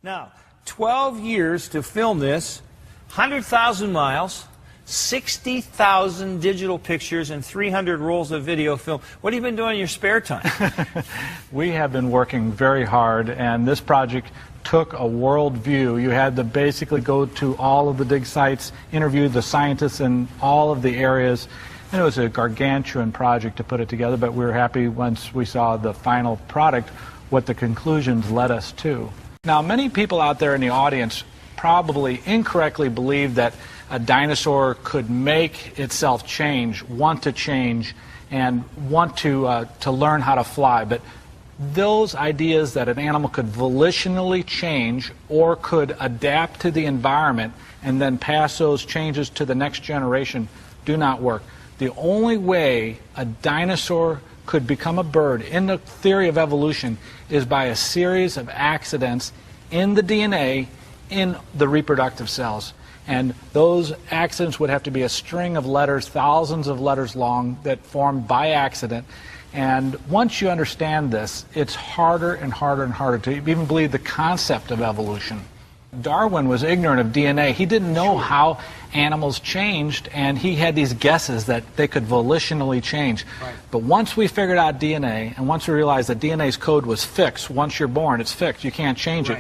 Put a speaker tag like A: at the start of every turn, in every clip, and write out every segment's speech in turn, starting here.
A: Now, 12 years to film this, 100,000 miles, 60,000 digital pictures, and 300 rolls of video film. What have you been doing in your spare time?
B: We have been working very hard, and this project took a world view. You had to basically go to all of the dig sites, interview the scientists in all of the areas, and it was a gargantuan project to put it together, but we were happy once we saw the final product, what the conclusions led us to. Now, many people out there in the audience probably incorrectly believe that a dinosaur could make itself change, want to change, and want to learn how to fly. But those ideas that an animal could volitionally change or could adapt to the environment and then pass those changes to the next generation do not work. The only way a dinosaur could become a bird in the theory of evolution is by a series of accidents in the DNA in the reproductive cells. And those accidents would have to be a string of letters, thousands of letters long, that formed by accident. And once you understand this, it's harder and harder and harder to even believe the concept of evolution. Darwin was ignorant of DNA. He didn't know how animals changed, and he had these guesses that they could volitionally change. Right. But once we figured out DNA, and once we realized that DNA's code was fixed, once you're born, it's fixed, you can't change it,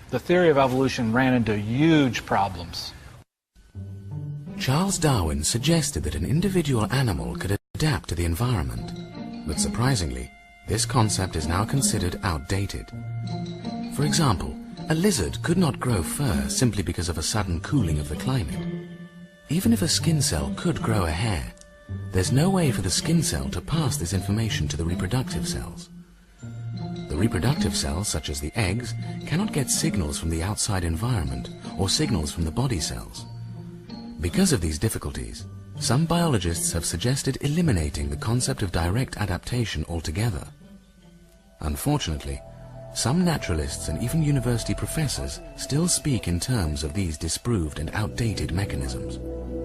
B: the theory of evolution ran into huge problems.
C: Charles Darwin suggested that an individual animal could adapt to the environment, but surprisingly, this concept is now considered outdated. For example, a lizard could not grow fur simply because of a sudden cooling of the climate. Even if a skin cell could grow a hair, there's no way for the skin cell to pass this information to the reproductive cells. The reproductive cells, such as the eggs, cannot get signals from the outside environment or signals from the body cells. Because of these difficulties, some biologists have suggested eliminating the concept of direct adaptation altogether. Unfortunately, some naturalists and even university professors still speak in terms of these disproved and outdated mechanisms.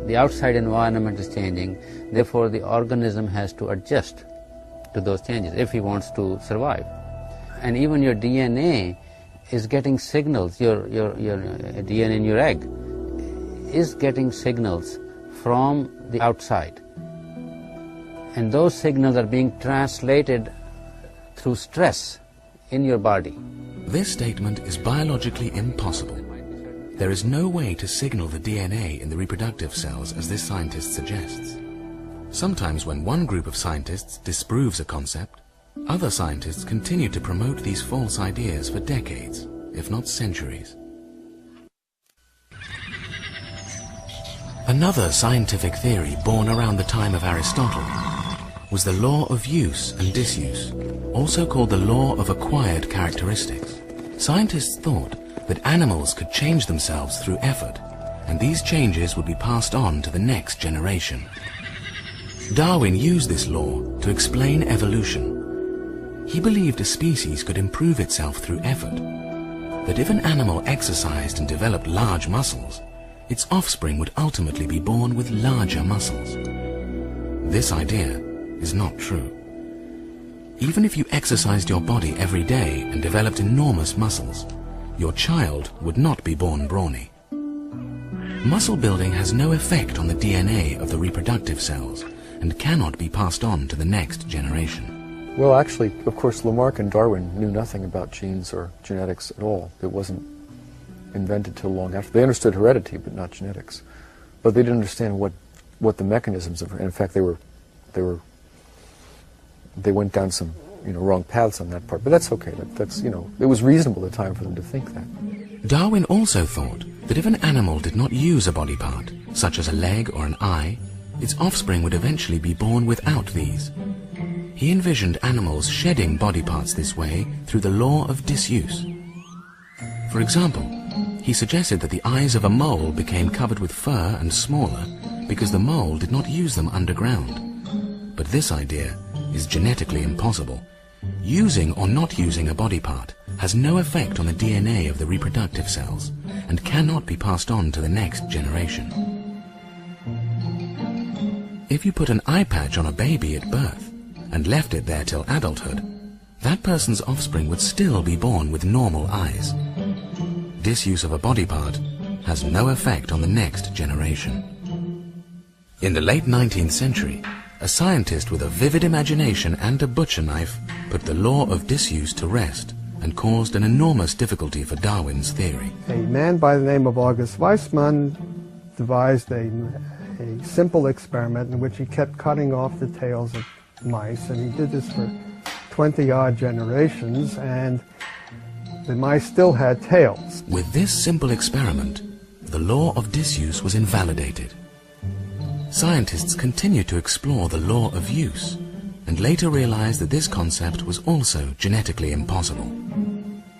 D: The outside environment is changing, therefore the organism has to adjust to those changes if he wants to survive. And even your DNA is getting signals, your DNA in your egg is getting signals from the outside. And those signals are being translated through stress in your body.
C: This statement is biologically impossible. There is no way to signal the DNA in the reproductive cells as this scientist suggests. Sometimes when one group of scientists disproves a concept, other scientists continue to promote these false ideas for decades, if not centuries. Another scientific theory born around the time of Aristotle was the law of use and disuse, also called the law of acquired characteristics. Scientists thought that animals could change themselves through effort, and these changes would be passed on to the next generation. Darwin used this law to explain evolution. He believed a species could improve itself through effort, that if an animal exercised and developed large muscles, its offspring would ultimately be born with larger muscles. This idea is not true. Even if you exercised your body every day and developed enormous muscles, your child would not be born brawny. Muscle building has no effect on the DNA of the reproductive cells and cannot be passed on to the next generation.
E: Well, actually, of course, Lamarck and Darwin knew nothing about genes or genetics at all. It wasn't invented till long after. They understood heredity, but not genetics. But they didn't understand what the mechanisms of. And in fact, they went down some wrong paths on that part. But that's okay. That's it was reasonable at the time for them to think that.
C: Darwin also thought that if an animal did not use a body part, such as a leg or an eye, its offspring would eventually be born without these. He envisioned animals shedding body parts this way through the law of disuse. For example, he suggested that the eyes of a mole became covered with fur and smaller because the mole did not use them underground. But this idea is genetically impossible. Using or not using a body part has no effect on the DNA of the reproductive cells and cannot be passed on to the next generation. If you put an eye patch on a baby at birth and left it there till adulthood, that person's offspring would still be born with normal eyes. disuse of a body part has no effect on the next generation. In the late 19th century, a scientist with a vivid imagination and a butcher knife put the law of disuse to rest and caused an enormous difficulty for Darwin's theory.
F: A man by the name of August Weismann devised a simple experiment in which he kept cutting off the tails of mice, and he did this for 20-odd generations, and the mice still had tails.
C: With this simple experiment, the law of disuse was invalidated. Scientists continued to explore the law of use, and later realized that this concept was also genetically impossible.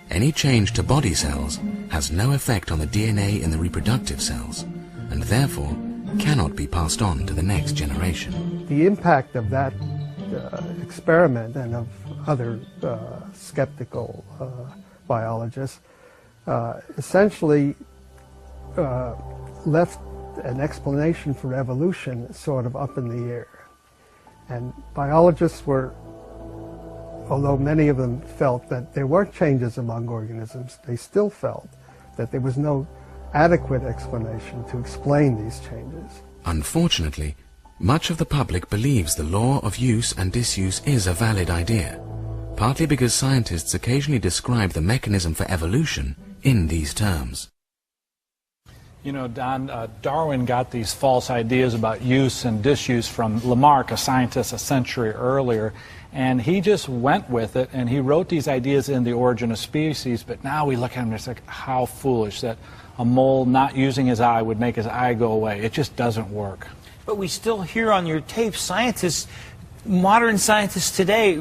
C: Any change to body cells has no effect on the DNA in the reproductive cells, and therefore cannot be passed on to the next generation.
F: The impact of that experiment and of other skeptical biologists essentially left an explanation for evolution sort of up in the air. And biologists were, although many of them felt that there were changes among organisms, they still felt that there was no adequate explanation to explain these changes.
C: Unfortunately, much of the public believes the law of use and disuse is a valid idea, partly because scientists occasionally describe the mechanism for evolution in these terms.
B: You know, Don, Darwin got these false ideas about use and disuse from Lamarck, a scientist a century earlier, and he just went with it, and he wrote these ideas in The Origin of Species, but now we look at him and it's like, how foolish that a mole not using his eye would make his eye go away. It just doesn't work.
A: But we still hear on your tape scientists, modern scientists today,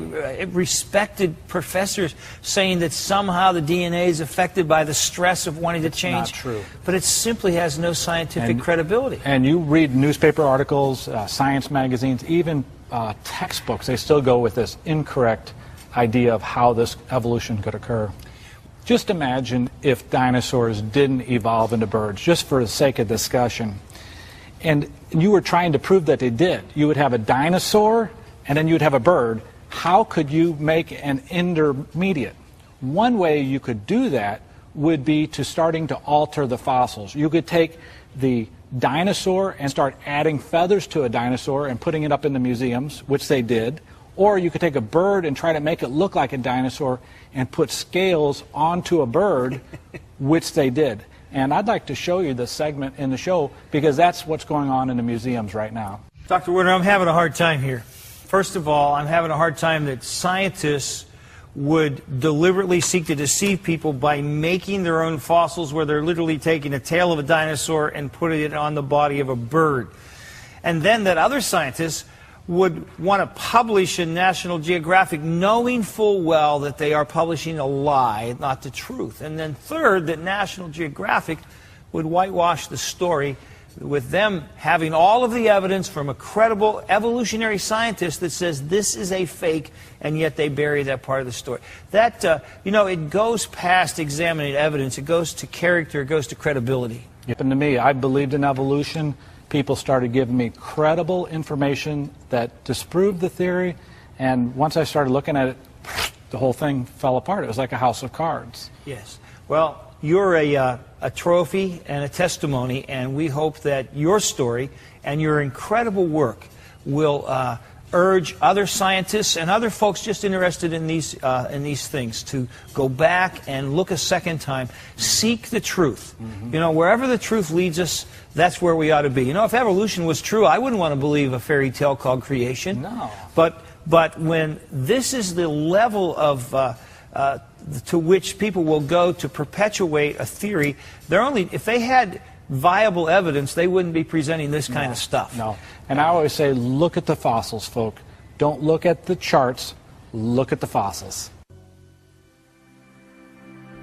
A: respected professors saying that somehow the DNA is affected by the stress of wanting to change.
B: Not true.
A: But it simply has no scientific credibility.
B: And you read newspaper articles, science magazines, even textbooks, they still go with this incorrect idea of how this evolution could occur. Just imagine if dinosaurs didn't evolve into birds, just for the sake of discussion. And you were trying to prove that they did. You would have a dinosaur, and then you'd have a bird. How could you make an intermediate? One way you could do that would be to starting to alter the fossils. You could take the dinosaur and start adding feathers to a dinosaur and putting it up in the museums, which they did. Or you could take a bird and try to make it look like a dinosaur and put scales onto a bird, which they did. And I'd like to show you this segment in the show because that's what's going on in the museums right now.
A: Dr. Woodard, I'm having a hard time here. First of all, I'm having a hard time that scientists would deliberately seek to deceive people by making their own fossils where they're literally taking a tail of a dinosaur and putting it on the body of a bird. And then that other scientists would want to publish in National Geographic knowing full well that they are publishing a lie, not the truth. And then third, that National Geographic would whitewash the story with them having all of the evidence from a credible evolutionary scientist that says this is a fake, and yet they bury that part of the story. That, you know, it goes past examining evidence. It goes to character. It goes to credibility.
B: It happened to me. I believed in evolution. People started giving me credible information that disproved the theory, and once I started looking at it, the whole thing fell apart. It was like a house of cards.
A: Yes. Well, you're a trophy and a testimony, and we hope that your story and your incredible work will urge other scientists and other folks just interested in these things to go back and look a second time, seek the truth. Mm-hmm. You know, wherever the truth leads us, that's where we ought to be. You know, if evolution was true, I wouldn't want to believe a fairy tale called creation.
B: No.
A: But when this is the level of to which people will go to perpetuate a theory, they're only, if they had viable evidence, they wouldn't be presenting this kind of stuff.
B: No. And I always say, look at the fossils, folk. Don't look at the charts, look at the fossils.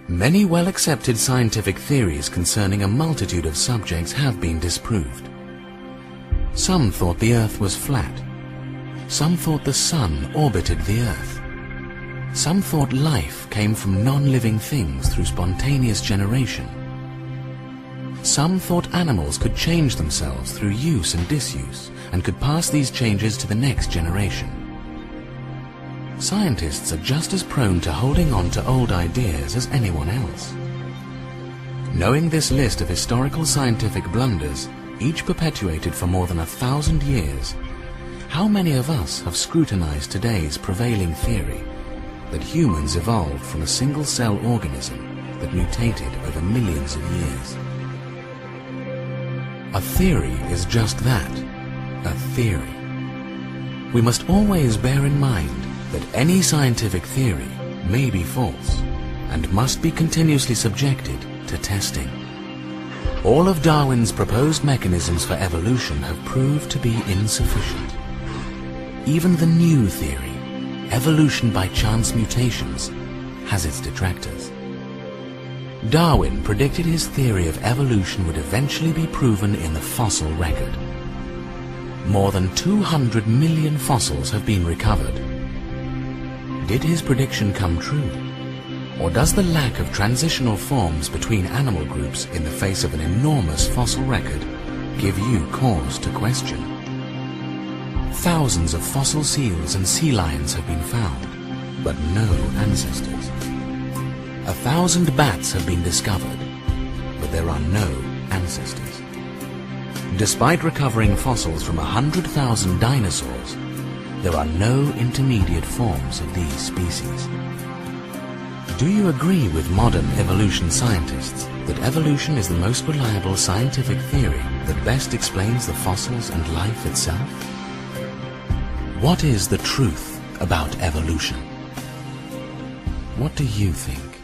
C: Many well-accepted scientific theories concerning a multitude of subjects have been disproved. Some thought the Earth was flat. Some thought the Sun orbited the Earth. Some thought life came from non-living things through spontaneous generation. Some thought animals could change themselves through use and disuse, and could pass these changes to the next generation. Scientists are just as prone to holding on to old ideas as anyone else. Knowing this list of historical scientific blunders, each perpetuated for more than 1,000 years, how many of us have scrutinized today's prevailing theory that humans evolved from a single-cell organism that mutated over millions of years? A theory is just that, a theory. We must always bear in mind that any scientific theory may be false and must be continuously subjected to testing. All of Darwin's proposed mechanisms for evolution have proved to be insufficient. Even the new theory, evolution by chance mutations, has its detractors. Darwin predicted his theory of evolution would eventually be proven in the fossil record. More than 200 million fossils have been recovered. Did his prediction come true? Or does the lack of transitional forms between animal groups in the face of an enormous fossil record give you cause to question? Thousands of fossil seals and sea lions have been found, but no ancestors. 1,000 bats have been discovered, but there are no ancestors. Despite recovering fossils from 100,000 dinosaurs, there are no intermediate forms of these species. Do you agree with modern evolution scientists that evolution is the most reliable scientific theory that best explains the fossils and life itself? What is the truth about evolution? What do you think?